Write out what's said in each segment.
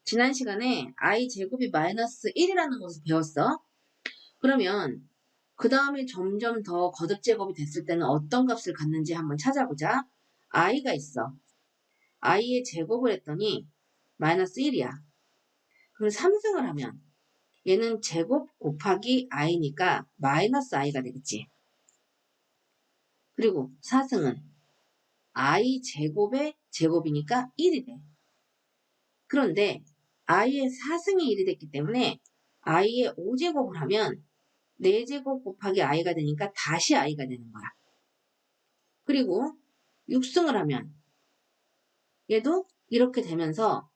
지난 시간에 i 제곱이 마이너스 1이라는 것을 배웠어. 그러면 그 다음에 점점 더 거듭 제곱이 됐을 때는 어떤 값을 갖는지 한번 찾아보자. i가 있어. i의 제곱을 했더니 마이너스 1이야. 그럼 3승을 하면 얘는 제곱 곱하기 i니까 마이너스 i가 되겠지. 그리고 4승은 i 제곱의 제곱이니까 1이 돼. 그런데 i의 4승이 1이 됐기 때문에 i의 5제곱을 하면 4제곱 곱하기 i가 되니까 다시 i가 되는 거야. 그리고 6승을 하면 얘도 이렇게 되면서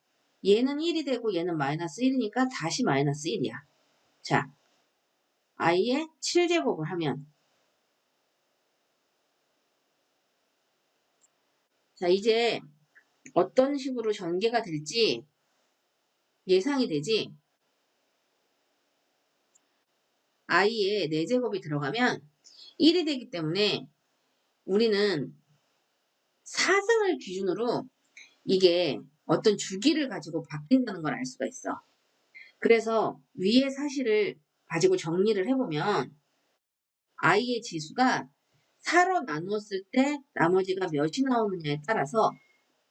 얘는 1이 되고 얘는 마이너스 1이니까 다시 마이너스 1이야. 자, i의 7제곱을 하면 자, 이제 어떤 식으로 전개가 될지 예상이 되지? i의 4제곱이 들어가면 1이 되기 때문에 우리는 4승을 기준으로 이게 어떤 주기를 가지고 바뀐다는 걸 알 수가 있어. 그래서 위의 사실을 가지고 정리를 해보면 i의 지수가 4로 나누었을 때 나머지가 몇이 나오느냐에 따라서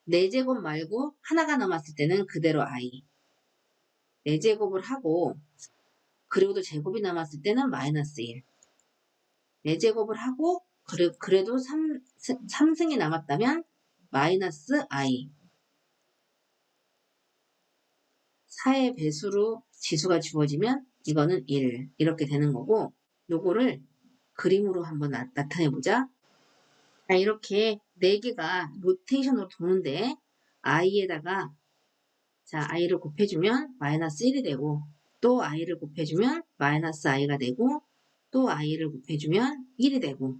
4제곱 말고 하나가 남았을 때는 그대로 i 4제곱을 하고 그리고도 제곱이 남았을 때는 마이너스 1 4제곱을 하고 그래도 3승이 남았다면 마이너스 i 4의 배수로 지수가 주어지면 이거는 1 이렇게 되는 거고 요거를 그림으로 한번 나타내보자. 자, 이렇게 4개가 로테이션으로 도는데 i에다가 자 i를 곱해주면 마이너스 1이 되고 또 i를 곱해주면 마이너스 i가 되고 또 i를 곱해주면 1이 되고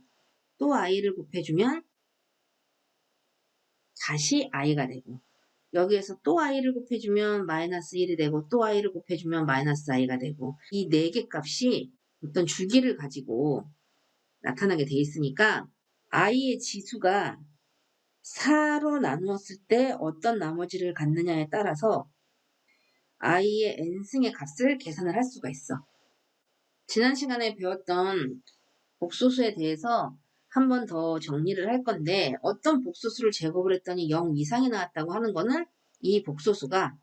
또 i를 곱해주면 다시 i가 되고 여기에서 또 i를 곱해주면 마이너스 1이 되고 또 i를 곱해주면 마이너스 i가 되고 이 4개 값이 어떤 주기를 가지고 나타나게 돼 있으니까 i의 지수가 4로 나누었을 때 어떤 나머지를 갖느냐에 따라서 i의 n승의 값을 계산을 할 수가 있어. 지난 시간에 배웠던 복소수에 대해서 한 번 더 정리를 할 건데 어떤 복소수를 제곱을 했더니 0 이상이 나왔다고 하는 거는 이 복소수가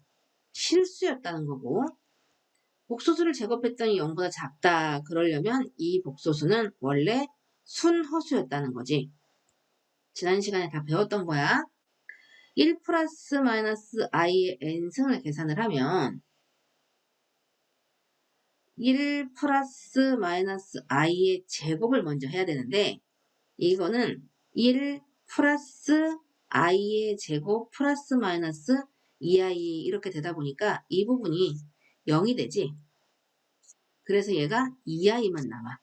실수였다는 거고 복소수를 제곱했더니 0보다 작다 그러려면 이 복소수는 원래 순허수였다는 거지. 지난 시간에 다 배웠던 거야. 1 플러스 마이너스 i의 n승을 계산을 하면 1 플러스 마이너스 i의 제곱을 먼저 해야 되는데 이거는 1 플러스 i의 제곱 플러스 마이너스 2i 이렇게 되다 보니까 이 부분이 0이 되지. 그래서 얘가 2i만 남아.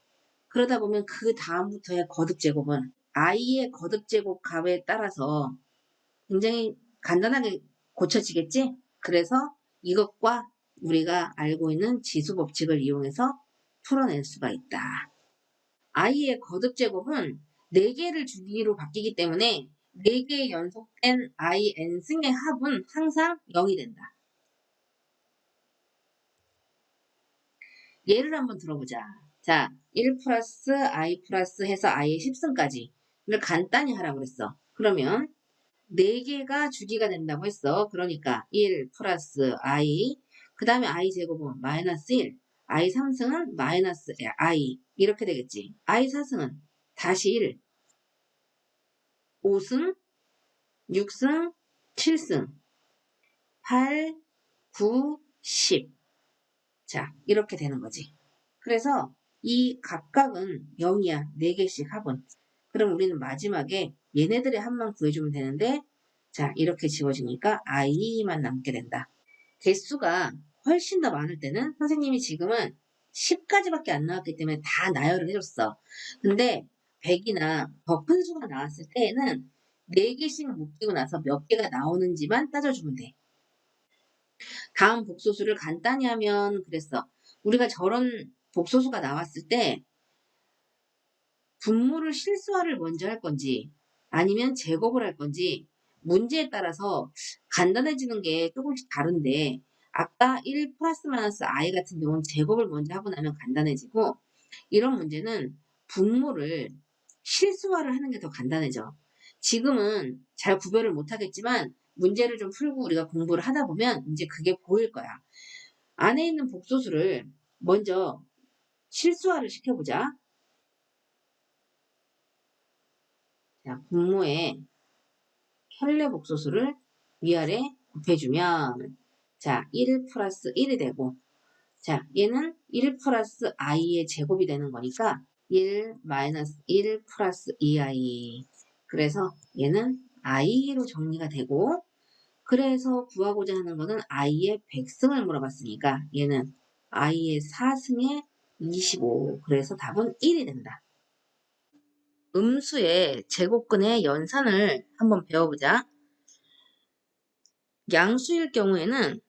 그러다 보면 그 다음부터의 거듭제곱은 i의 거듭제곱 값에 따라서 굉장히 간단하게 고쳐지겠지? 그래서 이것과 우리가 알고 있는 지수 법칙을 이용해서 풀어낼 수가 있다. i의 거듭제곱은 4개를 주기로 바뀌기 때문에 4개의 연속된 i n승의 합은 항상 0이 된다. 예를 한번 들어보자. 자, 1 플러스 i 플러스 해서 i의 10승까지를 간단히 하라고 그랬어. 그러면 4개가 주기가 된다고 했어. 그러니까 1 플러스 i 그 다음에 i 제곱은 마이너스 1 i 3승은 마이너스 i 이렇게 되겠지. i 4승은 다시 1 5승 6승 7승 8 9 10 자 이렇게 되는 거지. 그래서 이 각각은 0이야. 4개씩 합은. 그럼 우리는 마지막에 얘네들의 합만 구해주면 되는데 자 이렇게 지워지니까 i만 남게 된다. 개수가 훨씬 더 많을 때는 선생님이 지금은 10까지밖에 안 나왔기 때문에 다 나열을 해줬어. 근데 100이나 더 큰 수가 나왔을 때에는 4개씩 묶이고 나서 몇 개가 나오는지만 따져주면 돼. 다음 복소수를 간단히 하면 그랬어. 우리가 저런 복소수가 나왔을 때 분모를 실수화를 먼저 할 건지 아니면 제곱을 할 건지 문제에 따라서 간단해지는 게 조금씩 다른데 아까 1 플러스 마이너스 i 같은 경우는 제곱을 먼저 하고 나면 간단해지고 이런 문제는 분모를 실수화를 하는 게 더 간단해져. 지금은 잘 구별을 못 하겠지만 문제를 좀 풀고 우리가 공부를 하다 보면 이제 그게 보일 거야. 안에 있는 복소수를 먼저 실수화를 시켜보자. 자, 분모에 현례 복소수를 위아래 곱해주면 자, 1 플러스 1이 되고 자, 얘는 1 플러스 i의 제곱이 되는 거니까 1 마이너스 1 플러스 2i. 그래서 얘는 i로 정리가 되고 그래서 구하고자 하는 거는 i의 100승을 물어봤으니까 얘는 i의 4승에 25. 그래서 답은 1이 된다. 음수의 제곱근의 연산을 한번 배워보자. 양수일 경우에는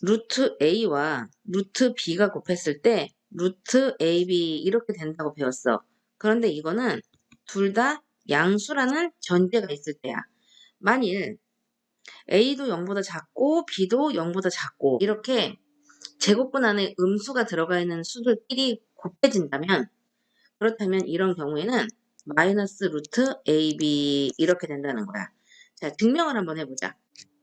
루트 a와 루트 b가 곱했을 때 루트 ab 이렇게 된다고 배웠어. 그런데 이거는 둘 다 양수라는 전제가 있을 때야. 만일 a도 0보다 작고 b도 0보다 작고 이렇게 제곱근 안에 음수가 들어가 있는 수들끼리 곱해진다면 그렇다면 이런 경우에는 마이너스 루트 ab 이렇게 된다는 거야. 자, 증명을 한번 해보자.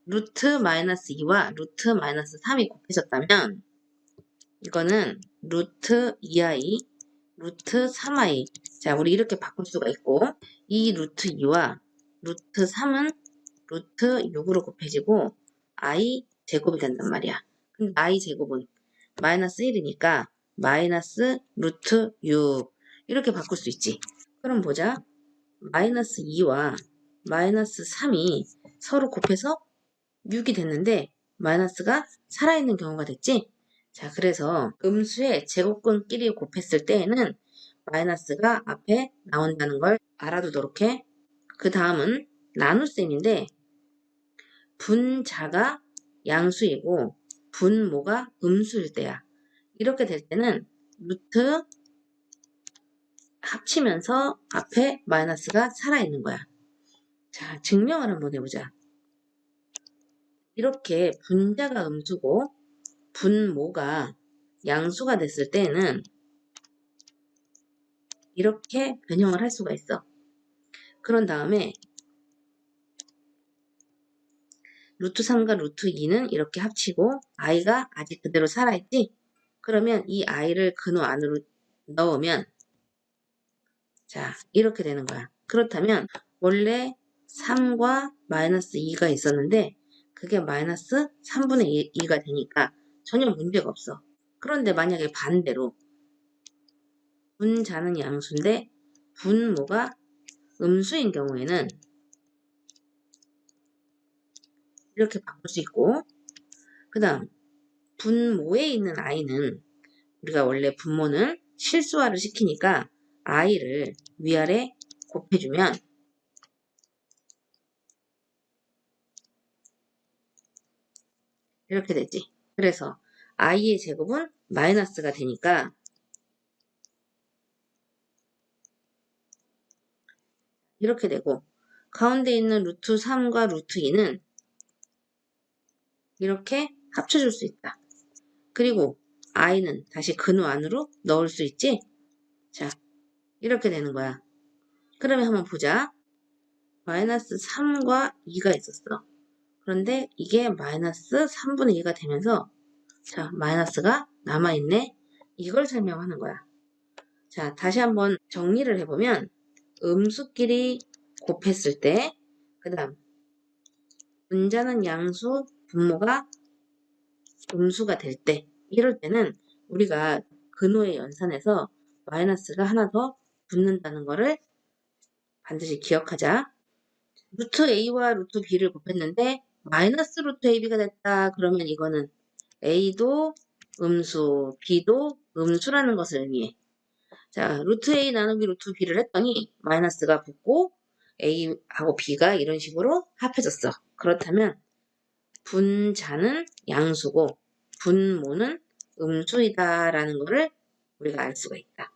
루트 마이너스 2와 루트 마이너스 3이 곱해졌다면 이거는 루트 2i, 루트 3i. 자, 우리 이렇게 바꿀 수가 있고 이 루트 2와 루트 3은 루트 6으로 곱해지고 i 제곱이 된단 말이야. 근데 i 제곱은 마이너스 1이니까 마이너스 루트 6 이렇게 바꿀 수 있지. 그럼 보자. 마이너스 2와 마이너스 3이 서로 곱해서 6이 됐는데 마이너스가 살아있는 경우가 됐지? 자, 그래서 음수의 제곱근끼리 곱했을 때에는 마이너스가 앞에 나온다는 걸 알아두도록 해. 그 다음은 나눗셈인데 분자가 양수이고 분모가 음수일 때야. 이렇게 될 때는 루트 합치면서 앞에 마이너스가 살아있는 거야. 자, 증명을 한번 해보자. 이렇게 분자가 음수고 분모가 양수가 됐을 때는 이렇게 변형을 할 수가 있어. 그런 다음에 루트 3과 루트 2는 이렇게 합치고 i가 아직 그대로 살아있지? 그러면 이 i를 근호 안으로 넣으면 자, 이렇게 되는 거야. 그렇다면 원래 3과 마이너스 2가 있었는데 그게 마이너스 3분의 2가 되니까 전혀 문제가 없어. 그런데 만약에 반대로 분자는 양수인데 분모가 음수인 경우에는 이렇게 바꿀 수 있고 그 다음 분모에 있는 i는 우리가 원래 분모는 실수화를 시키니까 i를 위아래 곱해주면 이렇게 되지. 그래서 i의 제곱은 마이너스가 되니까 이렇게 되고 가운데 있는 루트 3과 루트 2는 이렇게 합쳐줄 수 있다. 그리고 i는 다시 근호 안으로 넣을 수 있지? 자, 이렇게 되는 거야. 그러면 한번 보자. 마이너스 3과 2가 있었어. 그런데 이게 마이너스 3분의 2가 되면서 자, 마이너스가 남아있네. 이걸 설명하는 거야. 자, 다시 한번 정리를 해보면 음수끼리 곱했을 때 그 다음 분자는 양수, 분모가 음수가 될 때 이럴 때는 우리가 근호의 연산에서 마이너스가 하나 더 붙는다는 거를 반드시 기억하자. 루트 a와 루트 b를 곱했는데 마이너스 루트 ab가 됐다. 그러면 이거는 a도 음수, b도 음수라는 것을 의미해. 자, 루트 a 나누기 루트 b를 했더니 마이너스가 붙고 a하고 b가 이런 식으로 합해졌어. 그렇다면 분자는 양수고 분모는 음수이다라는 것을 우리가 알 수가 있다.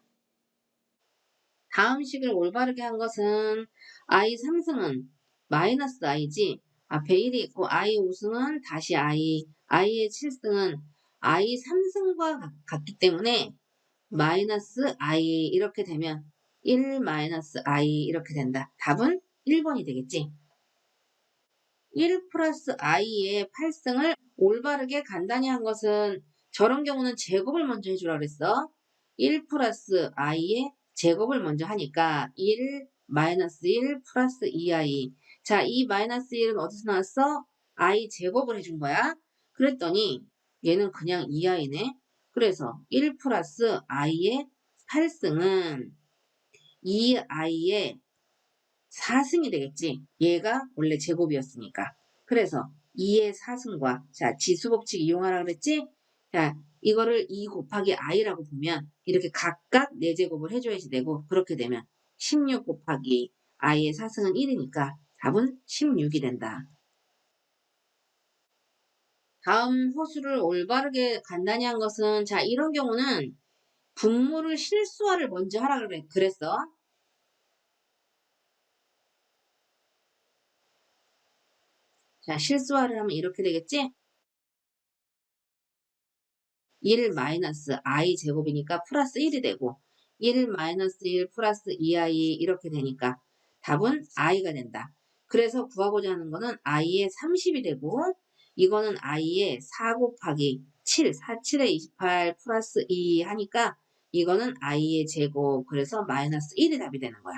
다음 식을 올바르게 한 것은 i 3승은 마이너스 i지 앞에 1이 있고 I 5승은 다시 I의 7승은 I 3승과 같기 때문에 마이너스 I 이렇게 되면 1 마이너스 I 이렇게 된다. 답은 1번이 되겠지. 1 플러스 I의 8승을 올바르게 간단히 한 것은 저런 경우는 제곱을 먼저 해주라 그랬어. 1 플러스 I의 제곱을 먼저 하니까 1 마이너스 1 플러스 2I. 자, 이 마이너스 1은 어디서 나왔어? I 제곱을 해준 거야. 그랬더니 얘는 그냥 2I네. 그래서 1 플러스 I의 8승은 2I의 4승이 되겠지. 얘가 원래 제곱이었으니까. 그래서 2의 4승과 자 지수법칙 이용하라 그랬지? 자 이거를 2 곱하기 i라고 보면 이렇게 각각 4제곱을 해줘야지 되고 그렇게 되면 16 곱하기 i의 4승은 1이니까 답은 16이 된다. 다음 호수를 올바르게 간단히 한 것은 자 이런 경우는 분모를 실수화를 먼저 하라 그랬어. 자 실수화를 하면 이렇게 되겠지? 1 마이너스 i 제곱이니까 플러스 1이 되고 1 마이너스 1 플러스 2i 이렇게 되니까 답은 i가 된다. 그래서 구하고자 하는 거는 i의 30이 되고 이거는 i의 4 곱하기 7, 4, 7에 28 플러스 2 하니까 이거는 i의 제곱 그래서 마이너스 1이 답이 되는 거야.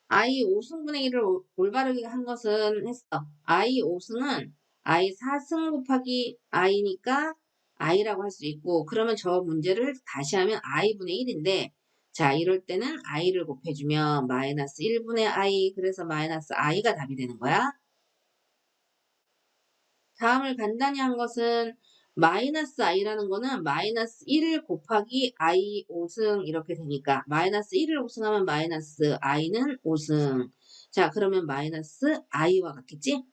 I 5승분의 1을 올바르게 한 것은 했어. I 5승은 I 4승 곱하기 I니까 I라고 할 수 있고 그러면 저 문제를 다시 하면 I분의 1인데 자 이럴 때는 I를 곱해주면 마이너스 1분의 I 그래서 마이너스 I가 답이 되는 거야. 다음을 간단히 한 것은 마이너스 i라는 거는 마이너스 1 곱하기 i 5승 이렇게 되니까 마이너스 1을 5승하면 마이너스 i는 5승. 자 그러면 마이너스 i와 같겠지?